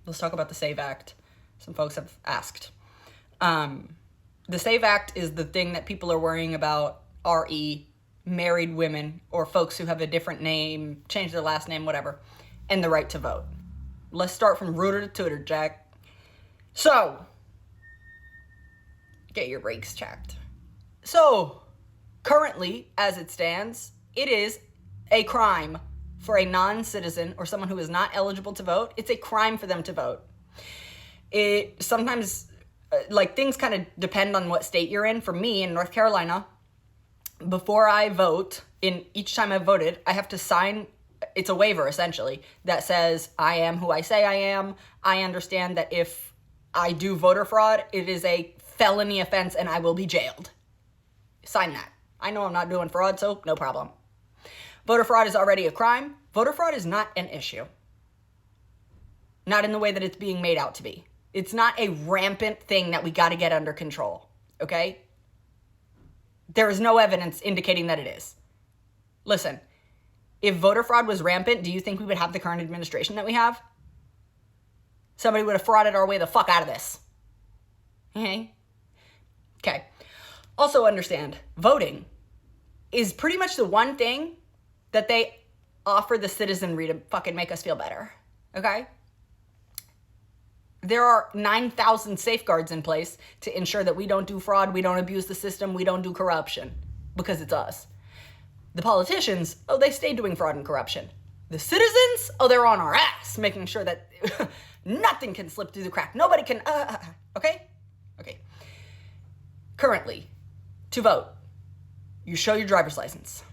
Let's talk about the SAVE Act. Some folks have asked. The SAVE Act is the thing that people are worrying about, RE, married women, or folks who have a different name, change their last name, whatever, and the right to vote. Let's start from rooter to tutor, Jack. So, get your brakes checked. So, currently, as it stands, it is a crime for a non-citizen or someone who is not eligible to vote. It's a crime for them to vote. It sometimes, things kind of depend on what state you're in. For me, in North Carolina, before I vote, in each time I've voted, I have to sign, it's a waiver essentially, that says I am who I say I am. I understand that if I do voter fraud, it is a felony offense and I will be jailed. Sign that. I know I'm not doing fraud, so no problem. Voter fraud is already a crime. Voter fraud is not an issue. Not in the way that it's being made out to be. It's not a rampant thing that we got to get under control, okay? There is no evidence indicating that it is. Listen, if voter fraud was rampant, do you think we would have the current administration that we have? Somebody would have frauded our way the fuck out of this. Okay? Also understand, voting is pretty much the one thing that they offer the citizenry to fucking make us feel better, okay? There are 9,000 safeguards in place to ensure that we don't do fraud, we don't abuse the system, we don't do corruption, because it's us. The politicians, they stay doing fraud and corruption. The citizens, they're on our ass, making sure that nothing can slip through the crack. Nobody can, okay? Okay. Currently, to vote, you show your driver's license.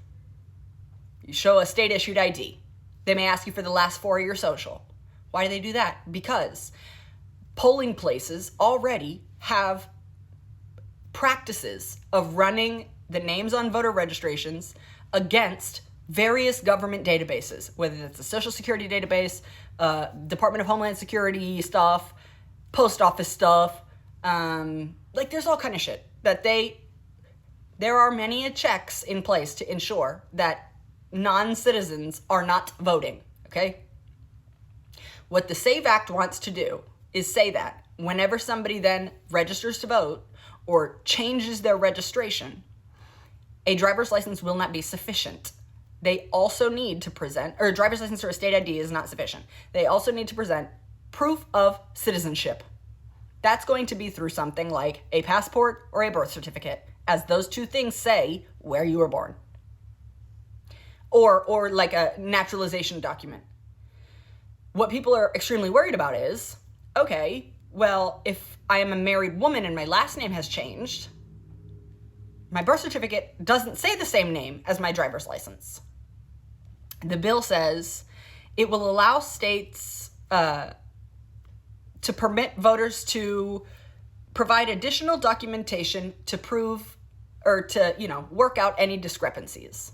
You show a state-issued ID. They may ask you for the last 4 of your social. Why do they do that? Because polling places already have practices of running the names on voter registrations against various government databases, whether it's the Social Security database, Department of Homeland Security stuff, post office stuff, there's all kind of shit that there are many checks in place to ensure that non-citizens are not voting, okay? What the SAVE Act wants to do is say that whenever somebody then registers to vote or changes their registration, a driver's license will not be sufficient. They also need to present, or a driver's license or a state ID is not sufficient. They also need to present proof of citizenship. That's going to be through something like a passport or a birth certificate, as those two things say where you were born. Or like a naturalization document. What people are extremely worried about is, okay, well, if I am a married woman and my last name has changed, my birth certificate doesn't say the same name as my driver's license. The bill says it will allow states to permit voters to provide additional documentation to prove or to, work out any discrepancies.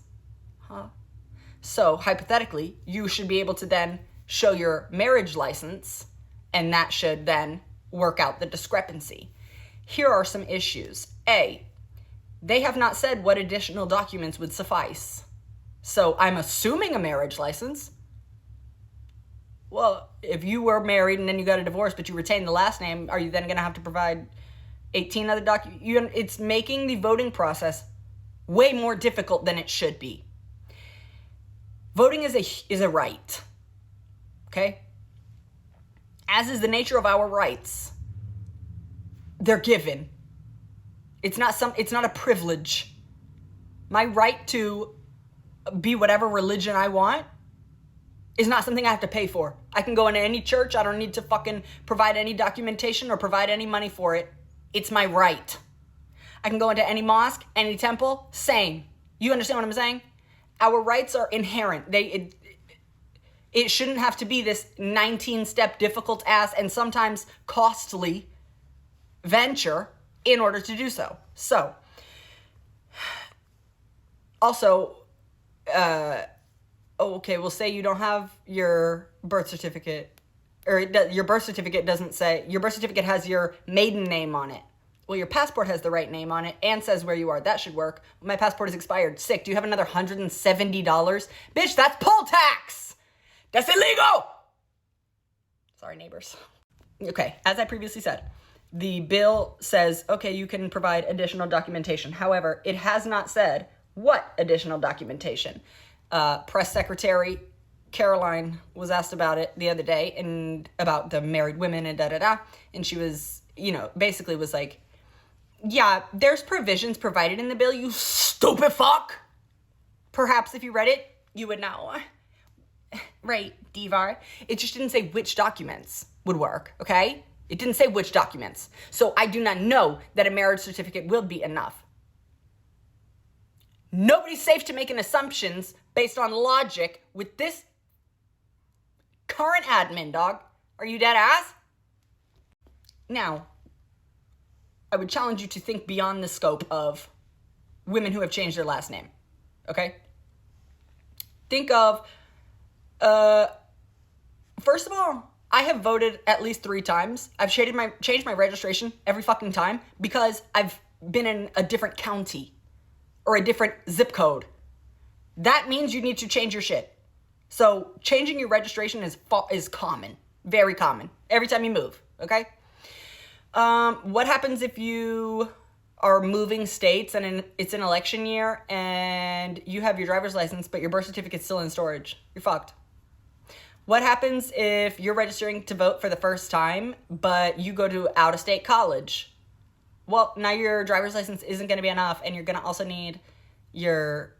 So hypothetically, you should be able to then show your marriage license, and that should then work out the discrepancy. Here are some issues. A, they have not said what additional documents would suffice. So I'm assuming a marriage license. Well, if you were married and then you got a divorce, but you retained the last name, are you then going to have to provide 18 other documents? It's making the voting process way more difficult than it should be. Voting is a right, okay? As is the nature of our rights. They're given. It's not a privilege. My right to be whatever religion I want is not something I have to pay for. I can go into any church. I don't need to fucking provide any documentation or provide any money for it. It's my right. I can go into any mosque, any temple, same. You understand what I'm saying? Our rights are inherent. It shouldn't have to be this 19-step difficult ass and sometimes costly venture in order to do so. So, also, we'll say you don't have your birth certificate, or your birth certificate doesn't say, your birth certificate has your maiden name on it. Well, your passport has the right name on it and says where you are. That should work. My passport is expired. Sick. Do you have another $170? Bitch, that's poll tax. That's illegal. Sorry, neighbors. Okay, as I previously said, the bill says, okay, you can provide additional documentation. However, it has not said what additional documentation. Press Secretary Caroline was asked about it the other day, and about the married women and da-da-da. And she was, basically was like, yeah, there's provisions provided in the bill, you stupid fuck. Perhaps if you read it, you would know. Right, Divar. It just didn't say which documents would work, okay? It didn't say which documents. So I do not know that a marriage certificate will be enough. Nobody's safe to making assumptions based on logic with this current admin, dog. Are you dead ass? Now, I would challenge you to think beyond the scope of women who have changed their last name, okay? Think of, first of all, I have voted at least 3 times. I've changed my registration every fucking time because I've been in a different county or a different zip code. That means you need to change your shit. So changing your registration is common, very common, every time you move, okay? What happens if you are moving states and it's an election year and you have your driver's license but your birth certificate's still in storage? You're fucked. What happens if you're registering to vote for the first time but you go to out-of-state college? Well, now your driver's license isn't going to be enough and you're going to also need your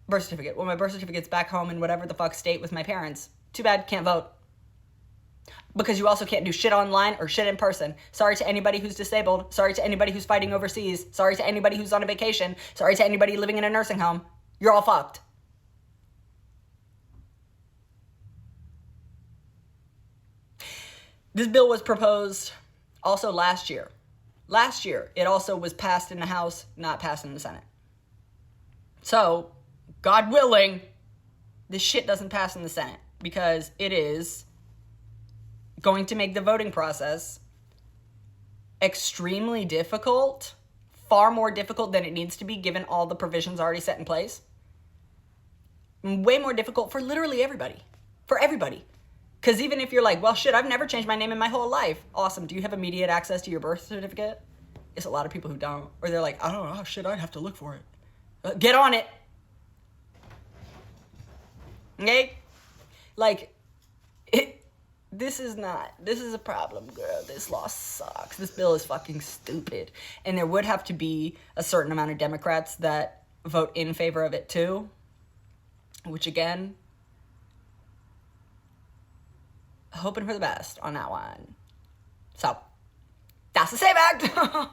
birth certificate. Well, my birth certificate's back home in whatever the fuck state with my parents. Too bad, can't vote. Because you also can't do shit online or shit in person. Sorry to anybody who's disabled. Sorry to anybody who's fighting overseas. Sorry to anybody who's on a vacation. Sorry to anybody living in a nursing home. You're all fucked. This bill was proposed also last year. Last year, it also was passed in the House, not passed in the Senate. So, God willing, this shit doesn't pass in the Senate because it is going to make the voting process extremely difficult, far more difficult than it needs to be given all the provisions already set in place. Way more difficult for literally everybody. For everybody. Because even if you're like, well, shit, I've never changed my name in my whole life. Awesome. Do you have immediate access to your birth certificate? It's a lot of people who don't. Or they're like, I don't know. Oh, shit, I'd have to look for it. Get on it. Okay? Like, this is a problem, girl. This law sucks. This bill is fucking stupid. And there would have to be a certain amount of Democrats that vote in favor of it too. Which, again, hoping for the best on that one. So, that's the SAVE Act.